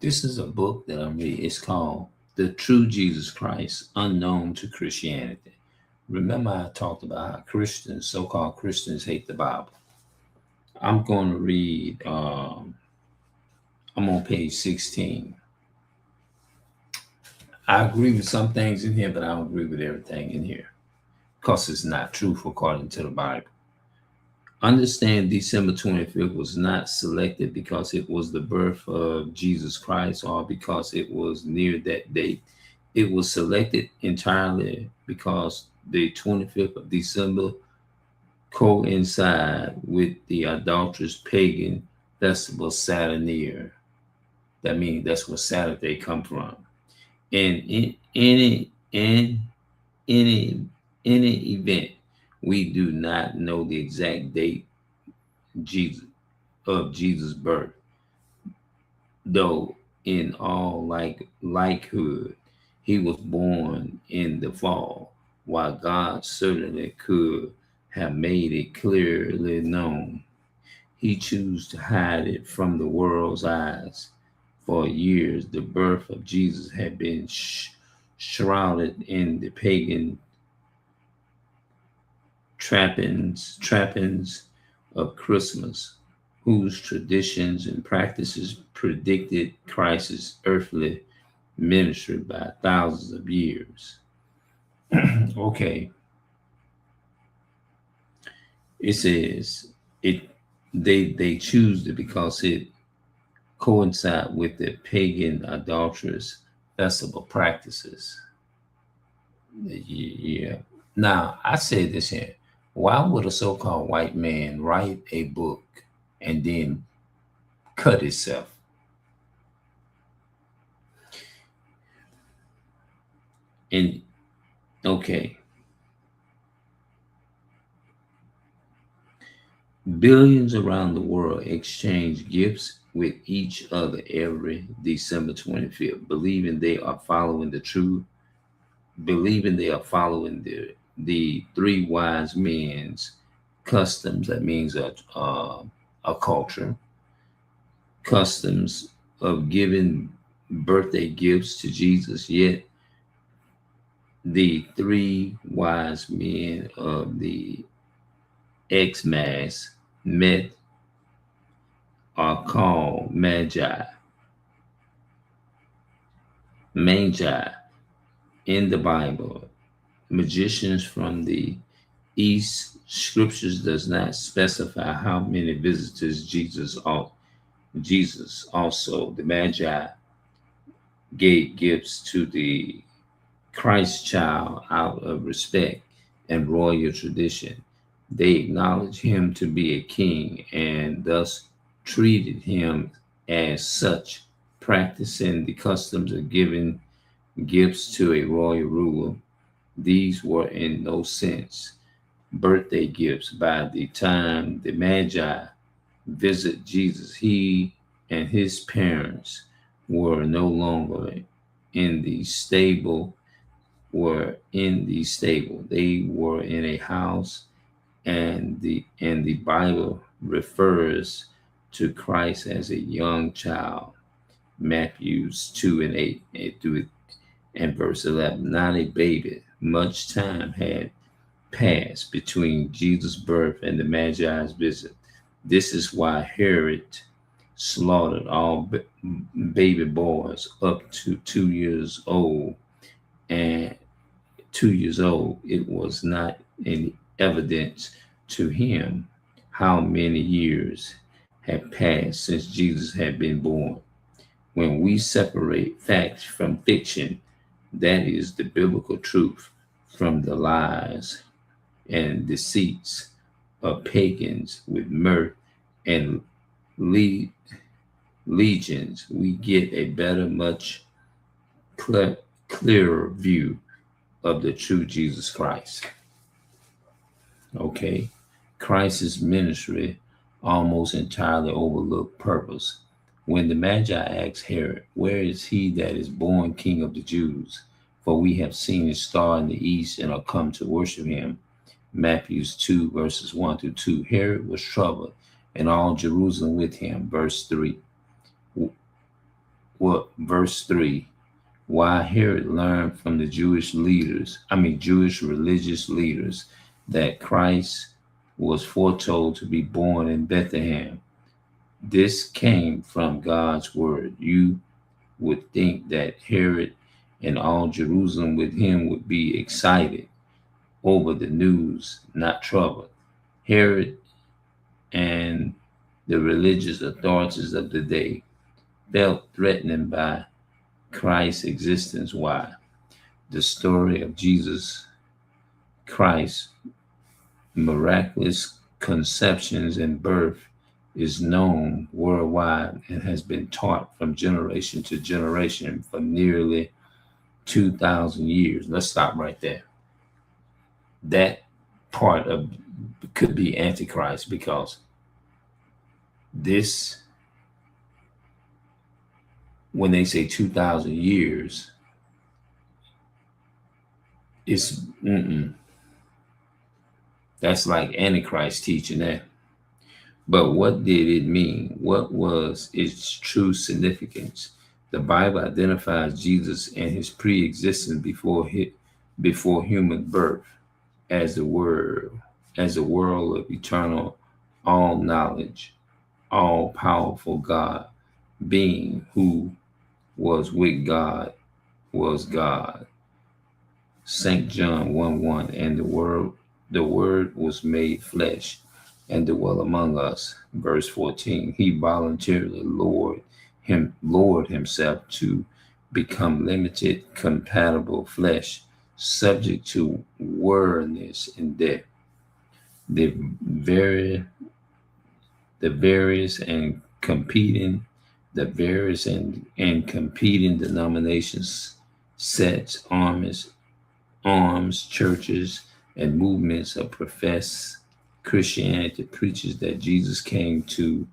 This is a book that I'm reading. It's called The True Jesus Christ, Unknown to Christianity. Remember, I talked about how Christians, so called Christians, hate the Bible. I'm going to read, I'm on page 16. I agree with some things in here, but I don't agree with everything in here because it's not truth according to the Bible. Understand December 25th was not selected because it was the birth of Jesus Christ or because it was near that date. It was selected entirely because the 25th of December coincide with the idolatrous pagan festival Saturnalia. That means that's where Saturday come from. And any event, we do not know the exact date Jesus of Jesus' birth, though in all likelihood he was born in the fall, while God certainly could have made it clearly known. He chose to hide it from the world's eyes. For years, the birth of Jesus had been shrouded in the pagan trappings of Christmas, whose traditions and practices predicted Christ's earthly ministry by thousands of years. Okay, it says it they choose it because it coincide with the pagan idolatrous festival practices. Yeah. Now I say this here. Why would a so-called white man write a book and then cut himself? And okay, billions around the world exchange gifts with each other every December 25th, believing they are following the three wise men's customs. That means a culture, customs of giving birthday gifts to Jesus. Yet the three wise men of the Xmas met are called magi in the Bible. Magicians from the East. Scriptures does not specify how many visitors Jesus also the Magi gave gifts to the Christ child out of respect and royal tradition. They acknowledged him to be a king and thus treated him as such, practicing the customs of giving gifts to a royal ruler. These were in no sense birthday gifts. By the time the Magi visit Jesus, he and his parents were no longer in the stable, They were in a house, and the Bible refers to Christ as a young child. Matthews 2 and 8 and verse 11. Not a baby. Much time had passed between Jesus' birth and the Magi's visit. This is why Herod slaughtered all baby boys up to 2 years old. And 2 years old, it was not any evidence to him how many years had passed since Jesus had been born. When we separate fact from fiction, that is the biblical truth from the lies and deceits of pagans with mirth and le- legions, we get a better, much clearer view of the true Jesus Christ. Okay, Christ's ministry almost entirely overlooked purpose. When the Magi asked Herod, "Where is he that is born King of the Jews? For we have seen his star in the east and are come to worship him." Matthew 2, verses 1 through 2. Herod was troubled, and all Jerusalem with him. Verse 3. verse 3, why Herod learned from the Jewish religious leaders, that Christ was foretold to be born in Bethlehem. This came from God's word. You would think that Herod and all Jerusalem with him would be excited over the news, not troubled. Herod and the religious authorities of the day felt threatened by Christ's existence. Why? The story of Jesus Christ's miraculous conceptions and birth is known worldwide and has been taught from generation to generation for nearly 2,000 years. Let's stop right there. That part of could be Antichrist, because this, when they say 2,000 years, it's that's like Antichrist teaching that. But what did it mean? What was its true significance? The Bible identifies Jesus and his pre-existence before human birth as the world of eternal, all knowledge, all powerful God, being who was with God, was God. St. John 1:1, and the word was made flesh and dwelt among us. Verse 14, he voluntarily lowered himself to become limited, compatible flesh, subject to worldliness and death. The various and competing denominations, sects, arms, churches, and movements of professed Christianity preaches that Jesus came to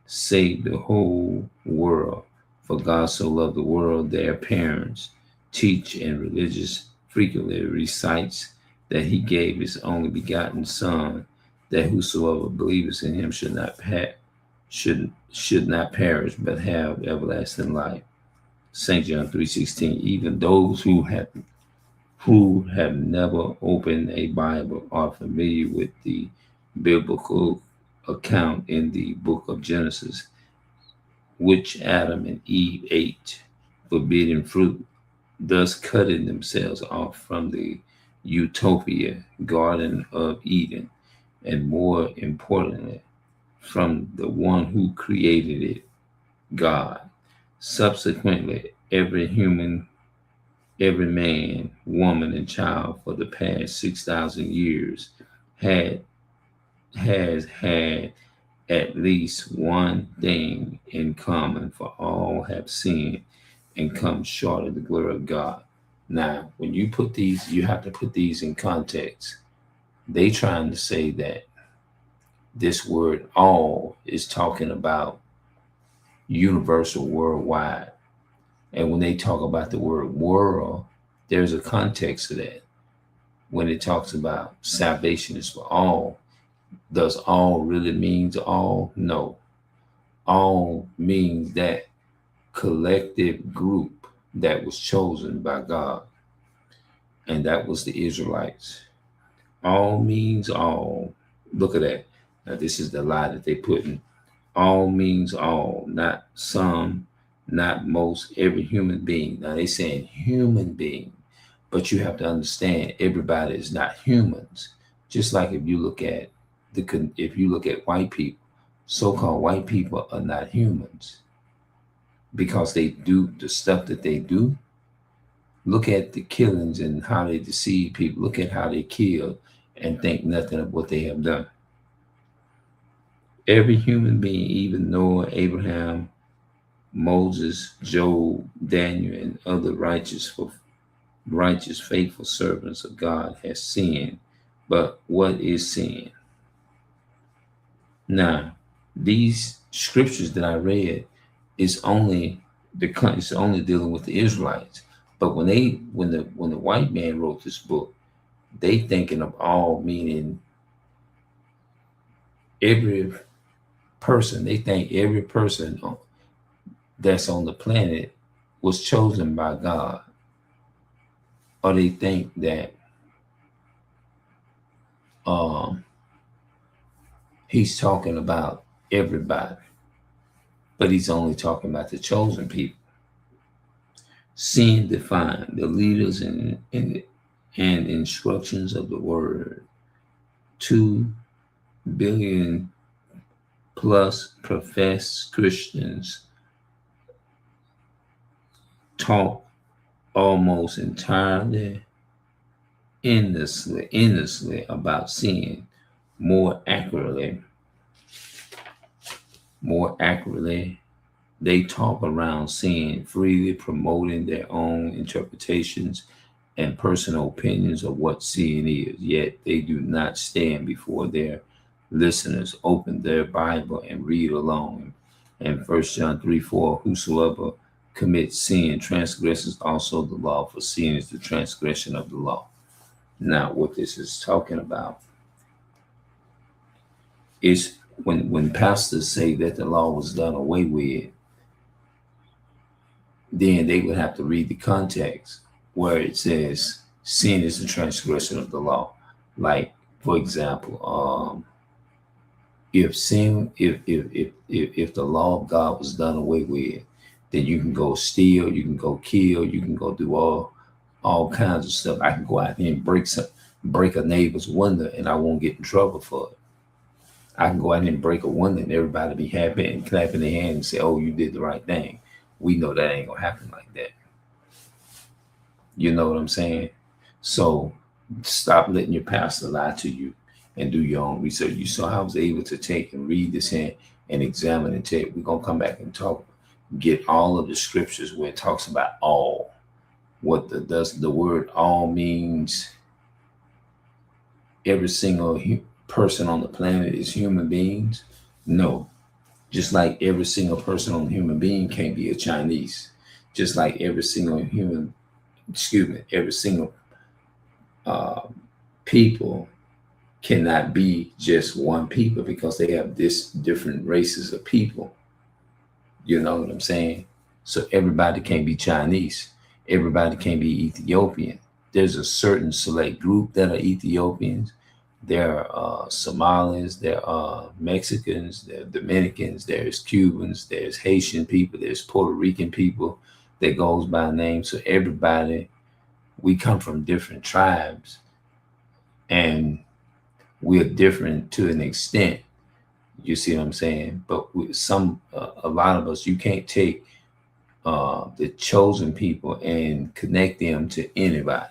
save the whole world. For God so loved the world, their parents teach, and religious frequently recites that he gave his only begotten Son, that whosoever believes in him should not perish, but have everlasting life. St. John 3:16. Even those who have never opened a Bible are familiar with the biblical account in the book of Genesis, which Adam and Eve ate forbidden fruit, thus cutting themselves off from the utopia, Garden of Eden, and more importantly, from the one who created it, God. Subsequently, every man, woman, and child for the past 6,000 years has had at least one thing in common, for all have sinned and come short of the glory of God. Now, when you put these, you have to put these in context. They trying to say that this word all is talking about universal, worldwide. And when they talk about the word world, there's a context to that. When it talks about salvation is for all, does all really means all? No. All means that collective group that was chosen by God, and that was the Israelites. All means all. Look at that. Now, this is the lie that they put in. All means all, not some, not most, every human being. Now, they saying human being, but you have to understand everybody is not humans. Just like if you look at white people, so-called white people are not humans because they do the stuff that they do. Look at the killings and how they deceive people. Look at how they kill and think nothing of what they have done. Every human being, even Noah, Abraham, Moses, Job, Daniel, and other righteous, faithful servants of God, has sinned. But what is sin? Now, these scriptures that I read is only dealing with the Israelites. But when the white man wrote this book, they thinking of all meaning every person. They think every person that's on the planet was chosen by God, or they think that um, he's talking about everybody, but he's only talking about the chosen people. Sin defined the leaders and instructions of the word. 2 billion plus professed Christians talk almost entirely endlessly about sin. More accurately, they talk around sin freely, promoting their own interpretations and personal opinions of what sin is. Yet they do not stand before their listeners, open their Bible, and read along. And 1 John 3:4, whosoever commits sin transgresses also the law, for sin is the transgression of the law. Now, what this is talking about is when pastors say that the law was done away with, then they would have to read the context where it says sin is the transgression of the law. Like, for example, if the law of God was done away with, then you can go steal, you can go kill, you can go do all kinds of stuff. I can go out here and break a neighbor's window, and I won't get in trouble for it. I can go out here and break a window, and everybody be happy and clapping their hands and say, "Oh, you did the right thing." We know that ain't gonna happen like that. You know what I'm saying? So stop letting your pastor lie to you and do your own research. You saw how I was able to take and read this and examine and take. We're gonna come back and talk, get all of the scriptures where it talks about all. What does the word all means? Every single person on the planet is human beings? No. Just like every single person on the human being can't be a Chinese. Just like every single people cannot be just one people, because they have this different races of people. You know what I'm saying? So everybody can't be Chinese. Everybody can't be Ethiopian. There's a certain select group that are Ethiopians. There are Somalis, there are Mexicans, there are Dominicans, there's Cubans, there's Haitian people, there's Puerto Rican people that goes by name. So everybody, we come from different tribes, and we're different to an extent. You see what I'm saying? But a lot of us, you can't take the chosen people and connect them to anybody.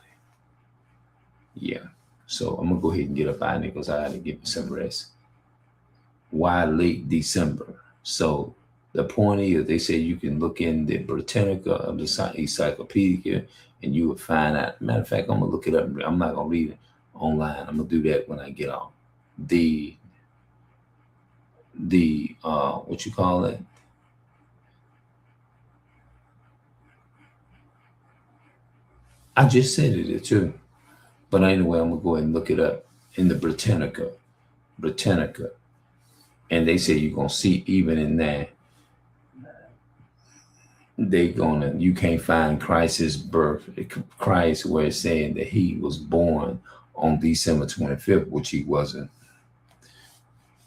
Yeah. So I'm gonna go ahead and get up out of here because I gotta get me some rest. Why late December? So the point is, they say you can look in the Britannica of the Encyclopedia and you will find out. Matter of fact, I'm gonna look it up. I'm not gonna read it online. I'm gonna do that when I get off. The what you call it? I just said it too. But anyway, I'm gonna go ahead and look it up in the Britannica. And they say you're gonna see even in that you can't find Christ's birth, Christ, where it's saying that he was born on December 25th, which he wasn't.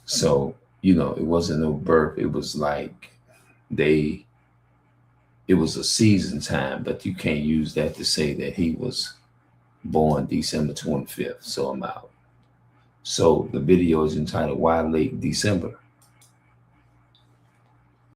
So, it wasn't no birth. It was like it was a season time, but you can't use that to say that he was born December 25th. So I'm out. So the video is entitled Why Late December?